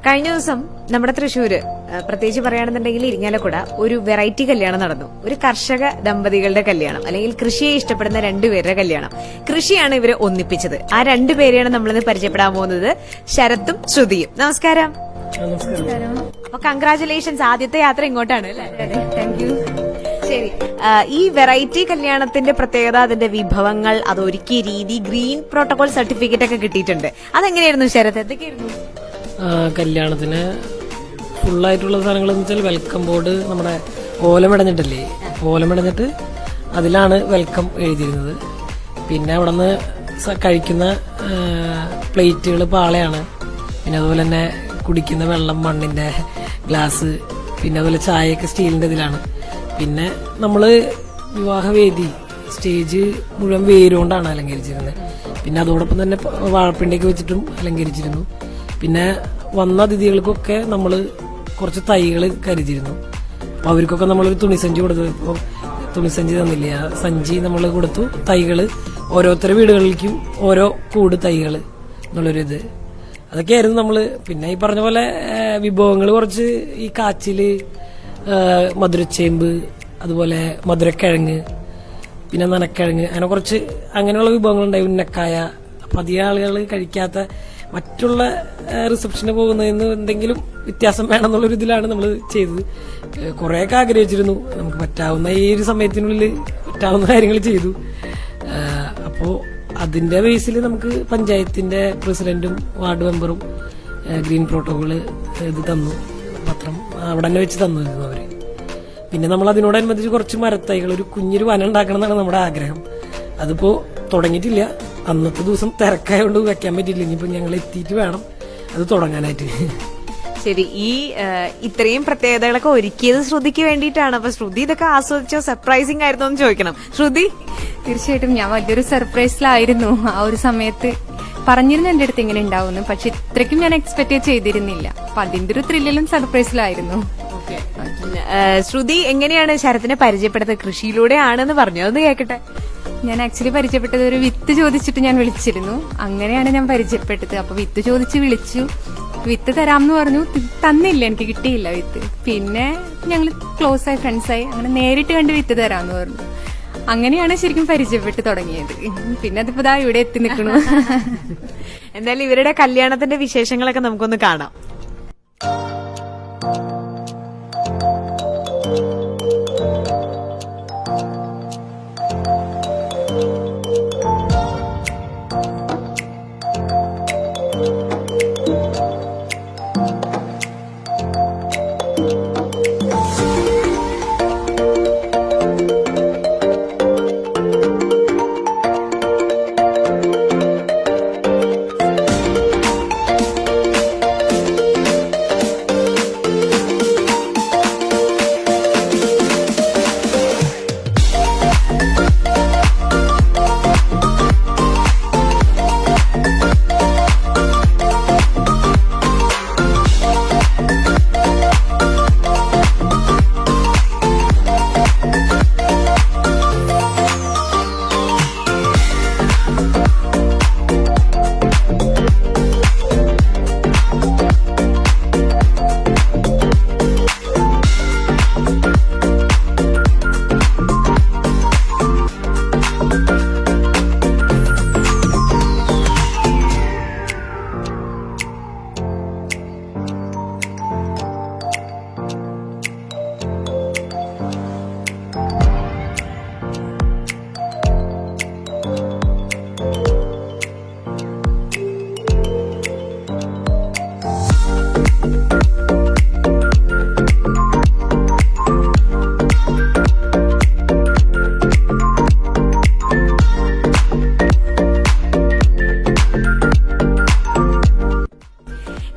കഴിഞ്ഞ ദിവസം നമ്മുടെ തൃശ്ശൂര് പ്രത്യേകിച്ച് പറയുകയാണെന്നുണ്ടെങ്കിൽ ഇരിങ്ങാലക്കുട ഒരു വെറൈറ്റി കല്യാണം നടന്നു. ഒരു കർഷക ദമ്പതികളുടെ കല്യാണം, അല്ലെങ്കിൽ കൃഷിയെ ഇഷ്ടപ്പെടുന്ന രണ്ടുപേരുടെ കല്യാണം. കൃഷിയാണ് ഇവരെ ഒന്നിപ്പിച്ചത്. ആ രണ്ടുപേരെയാണ് നമ്മളിന്ന് പരിചയപ്പെടാൻ പോകുന്നത്, ശരത്തും ശ്രുതിയും. നമസ്കാരം. അപ്പൊ കൺഗ്രാചുലേഷൻസ്, ആദ്യത്തെ യാത്ര ഇങ്ങോട്ടാണ് അല്ലേ? Thank you. ശരി, ഈ വെറൈറ്റി കല്യാണത്തിന്റെ പ്രത്യേകത, അതിന്റെ വിഭവങ്ങൾ, അതൊരുക്കിയ രീതി, ഗ്രീൻ പ്രോട്ടോകോൾ സർട്ടിഫിക്കറ്റ് ഒക്കെ കിട്ടിയിട്ടുണ്ട്. അതെങ്ങനെയായിരുന്നു ശരത്? എന്തൊക്കെയായിരുന്നു കല്യാണത്തിന് ഫുള്ളായിട്ടുള്ള സാധനങ്ങൾ എന്ന് വെച്ചാൽ വെൽക്കം ബോർഡ്, നമ്മുടെ ഓലമിടഞ്ഞിട്ടല്ലേ, ഓലമിടഞ്ഞിട്ട് അതിലാണ് വെൽക്കം എഴുതിയിരുന്നത്. പിന്നെ അവിടെ നിന്ന് കഴിക്കുന്ന പ്ലേറ്റുകൾ പാളയാണ്. പിന്നെ അതുപോലെ തന്നെ കുടിക്കുന്ന വെള്ളം മണ്ണിന്റെ ഗ്ലാസ്, പിന്നെ അതുപോലെ ചായയൊക്കെ സ്റ്റീലിന്റെ ഇതിലാണ്. പിന്നെ നമ്മള് വിവാഹവേദി സ്റ്റേജ് മുഴുവൻ വേരുകൊണ്ടാണ് അലങ്കരിച്ചിരുന്നത്. പിന്നെ അതോടൊപ്പം തന്നെ വാഴപ്പിണ്ടിയൊക്കെ വെച്ചിട്ടും അലങ്കരിച്ചിരുന്നു. പിന്നെ വന്ന അതിഥികൾക്കൊക്കെ നമ്മൾ കുറച്ച് തൈകൾ കരുതിയിരുന്നു. അപ്പൊ അവർക്കൊക്കെ നമ്മളൊരു തുണിസഞ്ചി കൊടുത്തു. ഇപ്പോൾ തുണിസഞ്ചി തന്നില്ലേ, ആ സഞ്ചി നമ്മൾ കൊടുത്തു. തൈകള് ഓരോരുത്തരുടെ വീടുകളിലേക്കും ഓരോ കൂട് തൈകൾ എന്നുള്ളൊരിത്, അതൊക്കെയായിരുന്നു നമ്മള്. പിന്നെ ഈ പറഞ്ഞ പോലെ വിഭവങ്ങൾ കുറച്ച് ഈ കാച്ചില്, മധുരച്ചേമ്പ്, അതുപോലെ മധുരക്കിഴങ്ങ്, പിന്നെ നനക്കിഴങ്ങ്, അങ്ങനെ കുറച്ച് അങ്ങനെയുള്ള വിഭവങ്ങളുണ്ടായി. ഉന്നക്കായ. അപ്പൊ അധികം ആളുകൾ കഴിക്കാത്ത, മറ്റുള്ള റിസപ്ഷന് പോകുന്നതിന് എന്തെങ്കിലും വ്യത്യാസം വേണമെന്നുള്ളൊരു ഇതിലാണ് നമ്മൾ ചെയ്തത്. കുറേയൊക്കെ ആഗ്രഹിച്ചിരുന്നു, നമുക്ക് പറ്റാവുന്ന ഈ ഒരു സമയത്തിനുള്ളിൽ പറ്റാവുന്ന കാര്യങ്ങൾ ചെയ്തു. അപ്പോൾ അതിന്റെ ബേസിൽ നമുക്ക് പഞ്ചായത്തിന്റെ പ്രസിഡന്റും വാർഡ് മെമ്പറും ഗ്രീൻ പ്രോട്ടോകോള് ഇത് തന്നു, പത്രം അവിടെ തന്നെ വെച്ച് തന്നിരുന്നു അവര്. പിന്നെ നമ്മൾ അതിനോടനുബന്ധിച്ച് കുറച്ച് മരത്തൈകൾ, ഒരു കുഞ്ഞൊരു വനം ഉണ്ടാക്കണം എന്നാണ് നമ്മുടെ ആഗ്രഹം. അതിപ്പോ തുടങ്ങിയിട്ടില്ല. അന്നത്തെ ദിവസം തിരക്കായോണ്ട് വെക്കാൻ പറ്റില്ല. ഇനിയിപ്പോ ഞങ്ങൾ എത്തിയിട്ട് വേണം അത് തുടങ്ങാനായിട്ട്. ശരി, ഈ ഇത്രയും പ്രത്യേകതകളൊക്കെ ഒരുക്കിയത് ശ്രുതിക്ക് വേണ്ടിയിട്ടാണ്. അപ്പൊ ശ്രുതി ഇതൊക്കെ ആസ്വദിച്ചോ? സർപ്രൈസിംഗ് ആയിരുന്നോ എന്ന് ചോദിക്കണം. ശ്രുതി? തീർച്ചയായിട്ടും ഞാൻ വലിയൊരു സർപ്രൈസിലായിരുന്നു. ആ ഒരു സമയത്ത് പറഞ്ഞിരുന്നു എന്റെ അടുത്ത് ഇങ്ങനെ ഉണ്ടാവുന്നു, പക്ഷെ ഇത്രയ്ക്കും ഞാൻ എക്സ്പെക്ട് ചെയ്തിരുന്നില്ല. അപ്പൊ അതിന്റെ ഒരു ത്രില്ലിലും സർപ്രൈസിലായിരുന്നു. ശ്രുതി എങ്ങനെയാണ് ശരത്തിനെ പരിചയപ്പെട്ടത്? കൃഷിയിലൂടെ ആണെന്ന് പറഞ്ഞു, അതൊന്ന് കേൾക്കട്ടെ. ഞാൻ ആക്ച്വലി പരിചയപ്പെട്ടത് ഒരു വിത്ത് ചോദിച്ചിട്ട് ഞാൻ വിളിച്ചിരുന്നു. അങ്ങനെയാണ് ഞാൻ പരിചയപ്പെട്ടത്. അപ്പൊ വിത്ത് ചോദിച്ച് വിളിച്ചു, വിത്ത് തരാമെന്ന് പറഞ്ഞു. തന്നില്ല, എനിക്ക് കിട്ടിയില്ല വിത്ത്. പിന്നെ ഞങ്ങൾ ക്ലോസ് ആയി, ഫ്രണ്ട്സായി. അങ്ങനെ നേരിട്ട് കണ്ട് വിത്ത് തരാമെന്ന് പറഞ്ഞു. അങ്ങനെയാണ് ശരിക്കും പരിചയപ്പെട്ട് തുടങ്ങിയത്. പിന്നെ അതിപ്പോ ദാ ഇവിടെ എത്തി നിൽക്കണു. എന്തായാലും ഇവരുടെ കല്യാണത്തിന്റെ വിശേഷങ്ങളൊക്കെ നമുക്കൊന്ന് കാണാം.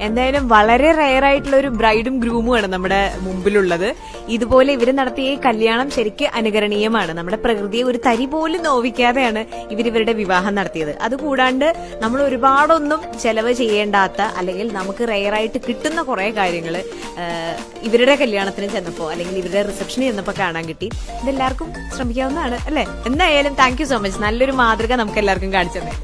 എന്തായാലും വളരെ റെയർ ആയിട്ടുള്ള ഒരു ബ്രൈഡും ഗ്രൂമുമാണ് നമ്മുടെ മുമ്പിലുള്ളത്. ഇതുപോലെ ഇവര് നടത്തിയ ഈ കല്യാണം ശരിക്കും അനുകരണീയമാണ്. നമ്മുടെ പ്രകൃതിയെ ഒരു തരി പോലും നോവിക്കാതെയാണ് ഇവരുടെ വിവാഹം നടത്തിയത്. അതുകൂടാണ്ട് നമ്മൾ ഒരുപാടൊന്നും ചെലവ് ചെയ്യേണ്ടാത്ത, അല്ലെങ്കിൽ നമുക്ക് റെയർ ആയിട്ട് കിട്ടുന്ന കുറെ കാര്യങ്ങൾ ഇവരുടെ കല്യാണത്തിന് ചെന്നപ്പോ, അല്ലെങ്കിൽ ഇവരുടെ റിസപ്ഷന് ചെന്നപ്പോ കാണാൻ കിട്ടി. ഇതെല്ലാവർക്കും ശ്രമിക്കാവുന്നതാണ് അല്ലെ? എന്തായാലും താങ്ക് യു സോ മച്ച്. നല്ലൊരു മാതൃക നമുക്ക് എല്ലാവർക്കും കാണിച്ചു തന്നെ.